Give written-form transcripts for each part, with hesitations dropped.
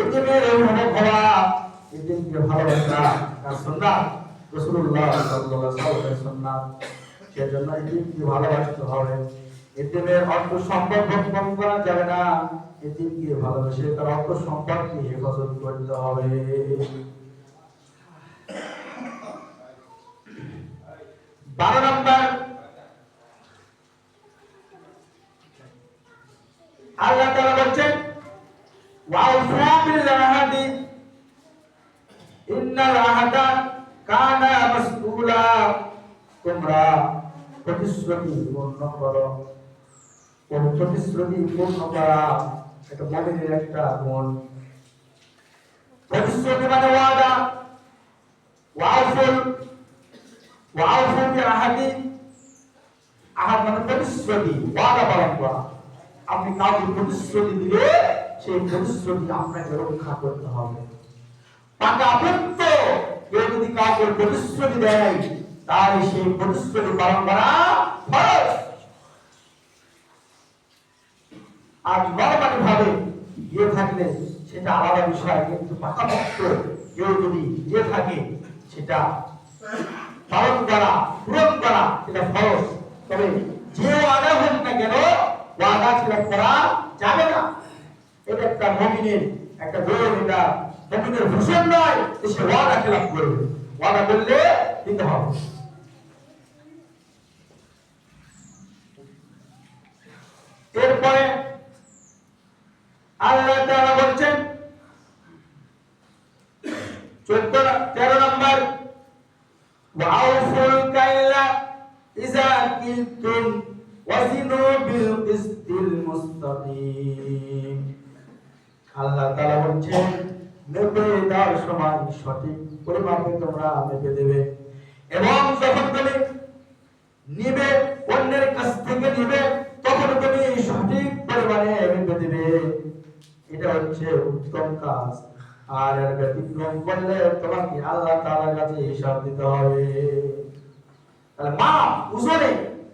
এতিমের অভিভাবক হওয়া, এতিমকে ভালোবাসা আর সুন্নাত রাসূলুল্লাহ সাল্লাল্লাহু আলাইহি ওয়াসাল্লামের সুন্নাত। সেজন্য এতিমকে ভালোবাসতে হবে। এতিমের অর্থ সম্পদ ভক্ষণ করা যাবে না। এতিমকে ভালোবেসে তার অর্থ সম্পদকে হেফাজত করতে হবে। 12 নম্বর, আল্লাহ তাআলা বলেন ওয়াউফু বিল আহদি ইন্নাল আহদা কানা মাসউলা। তোমরা প্রতিশ্রুতি পূর্ণ করো। প্রতিশ্রুতি পূর্ণ করা এটা মুমিনের একটা গুণ। প্রতিশ্রুতি মানে ওয়াদা। ওয়াউফু বিল আহদি, আহাদ মানে প্রতিশ্রুতি, ওয়াদা পালন করা। আপনি কাউকে প্রতিশ্রুতি দিলে সেই প্রতিশ্রুতি আপনাকে রক্ষা করতে হবে। পাকাপোক্ত কেউ যদি কাউকে প্রতিশ্রুতি দেয় তাহলে সেই প্রতিশ্রুতি পালন করা ফরজ। আর নরমালি ভাবে দিয়ে থাকলে সেটা আলাদা বিষয়, কিন্তু পাকাপোক্ত কেউ যদি দিয়ে থাকে সেটা পালন করা, পূরণ করা এটা ফরজ। তবে যে ওয়াদা হোক না কেন ওয়াদা খিলাফ করা যাবে না। এটা একটা মুমিনের একটা গুণ। এটা মুমিনের ভূষণ নয় যে সে ওয়াদা খিলাফ করবে। ওয়াদা করলে দিতে হবে। এরপরে আল্লাহ তাআলা বলেন 13 নম্বর, ওয়াউফুল কাইলা ইযা কিলতুম ওয়াজিনু বিল কিসতিল মুস্তাকিম। আল্লাহ তাআলা বলেন মেপে দেওয়ার সময় সঠিক পরিমাপে তোমরা মেপে দেবে, এবং যখন তুমি নিবে অন্যের কাছ থেকে নিবে তখন তুমি সঠিক পরিমাণে মেপে দেবে। এটা হচ্ছে উত্তম কাজ। আর এর ব্যতিক্রম করলে তোমাকে আল্লাহ তাআলার কাছে হিসাব দিতে হবে। তাহলে মাপ ওজনে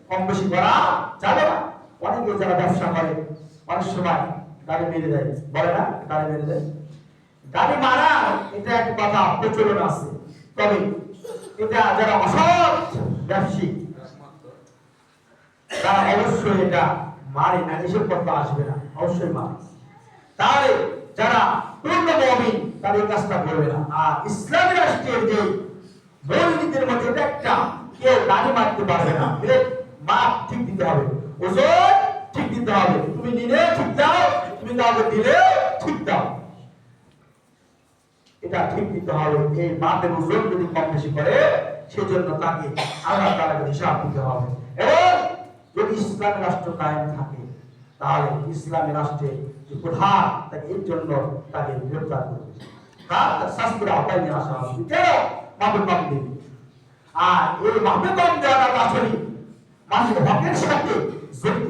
কম বেশি করা যাবে না। অনেকে যারা ব্যবসা করে অনেক সময় দাড়ি মেরে দেয়, বলে না দাড়ি মেরে দেয়। দাড়ি মারা এটা একটা কথা প্রচলন আছে, তবে এটা যারা অসৎ ব্যবসায়ী তারা অবশ্যই এটা মারে না, এসব কথা আসবে না, অবশ্যই মারে। তাহলে যারা পূর্ণ মুমিন তারা এই কাজটা করবে না। আর ইসলামী রাষ্ট্রের যে মূলনীতির মধ্যে এটা একটা, কেউ দাড়ি মারতে পারবে না। মাপ ঠিক দিতে হবে, ওজন ঠিক দিতে হবে। তুমি নিলে ঠিক দাও, তুমি কাউকে দিলে ঠিক দাও, এটা ঠিক দিতে হবে। এই মাপের ওজন যদি কম বেশি করে সেজন্য তাকে আল্লাহ তাআলাকে হিসাব দিতে হবে। এবং যদি ইসলামী রাষ্ট্র কায়েম থাকে তাহলে ইসলামী রাষ্ট্রে যে প্রধান তাকে এর জন্য তাকে গ্রেফতার করবে, তার শাস্তির আওতায় নিয়ে আসা হবে। কেন মাপে কম দেবে? আর এই মাপে কম দেওয়াটা আসলে মানুষের হকের সাথে জড়িত।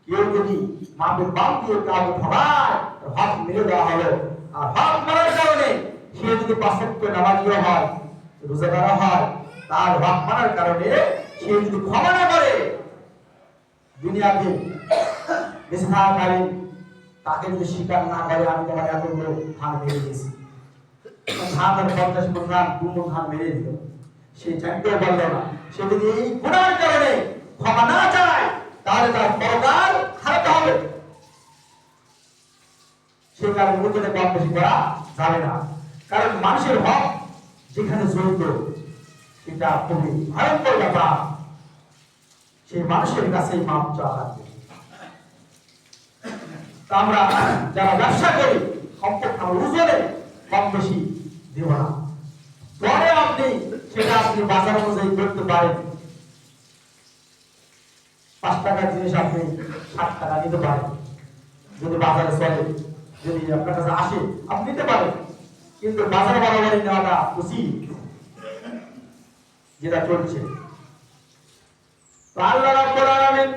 কেউ যদি মাপে কম দিয়ে কাউকে ঠকায়, হক মেরে দেওয়া হলো। আর হক মারার কারণে সে যদি 5 ওয়াক্ত নামাজিও হয়, রোজাদার হয়, তার হক মারার কারণে সে যদি ক্ষমা না করে দুনিয়াতে বেঁচে থাকাকালীন তাকে যদি স্বীকার না করে আমি তোমার এতগুলো ধান মেরে দিয়েছি, ধান 50 মণ ধান 2 মণ ধান মেরে দিল, সে জানতেও পারলো না। সে যদি এই গুনার কারণে ক্ষমা না চায় তাহলে তার পরকাল হারাতে হবে। সে কারণে ওজনে কম বেশি করা যাবে না। কারণ মানুষের হক যেখানে জড়িত এটা খুবই ভয়ঙ্কর ব্যাপার। সেই মানুষের কাছে মাপ চাওয়া লাগবে। আমরা যারা ব্যবসা করি সম্পদ আমরা ওজনে কম বেশি দেব না। পরে আপনি সেটা আপনি বাজার অনুযায়ী করতে পারেন। 5 টাকার জিনিস আপনি 60 টাকা নিতে পারেন, যদি বাজারে চলে, যদি আপনার কাছে আসে আপনি নিতে পারেন। কিন্তু বাজার বরাবরই নেওয়াটা উচিত, যেটা চলছে। আল্লাহ রাব্বুল আলামিন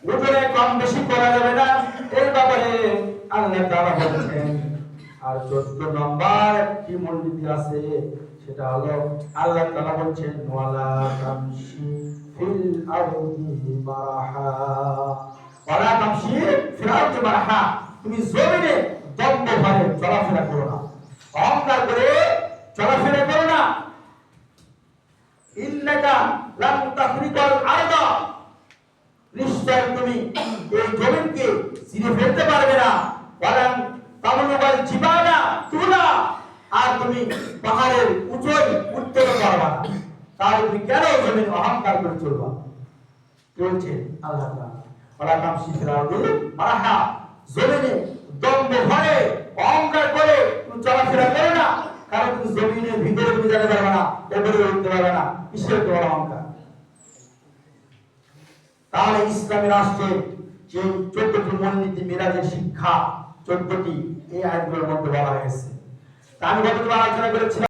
ওজনে কম বেশি করা যাবে না এই ব্যাপারে আল্লাহ তাআলা বলেছেন। আর 14 নম্বর কি মূলনীতি আছে সেটা হলো আল্লাহ তাআলা বলেছেন ওয়ালা তামশি ফিল আরদি মারহা, ওয়ালা তামশি ফিল আরদি মারহা, তুমি জমিনে দম্ভ ভরে চলাফেরা করো না, অহংকার করে চলাফেরা করো না। ইন্নাকা লান তাখরিকাল আরদা, নিশ্চয় তুমি এই জমিনকে ছিঁড়ে ফেলতে পারবে না। ওয়ালান তাবলুগাল জিবালা তুলা, আর তুমি পাহাড়ের উঁচুই উঠতে পারবে না। তাহলে তুমি কেন জমিন অহংকার করে চলবা? বলছে আল্লাহ তাআলা, ওয়ালা তামশি ফিল আরদি মারহা, জমিনে দম্ভ ভরে অহংকার করে তুমি চলাফেরা করো না, কারণ তুমি জমিনের ভিতরে তুমি যেতে পারবে না, উপরে উঠতে পারবে না। কিসের তোমার অহংকার? তাহলে ইসলামী রাষ্ট্রে যে 14টি মূলনীতি মিরাজের শিক্ষা 14টি এই আয়াতগুলোর মধ্যে বলা হয়েছে। তা আমি গতকাল আলোচনা করেছিলাম।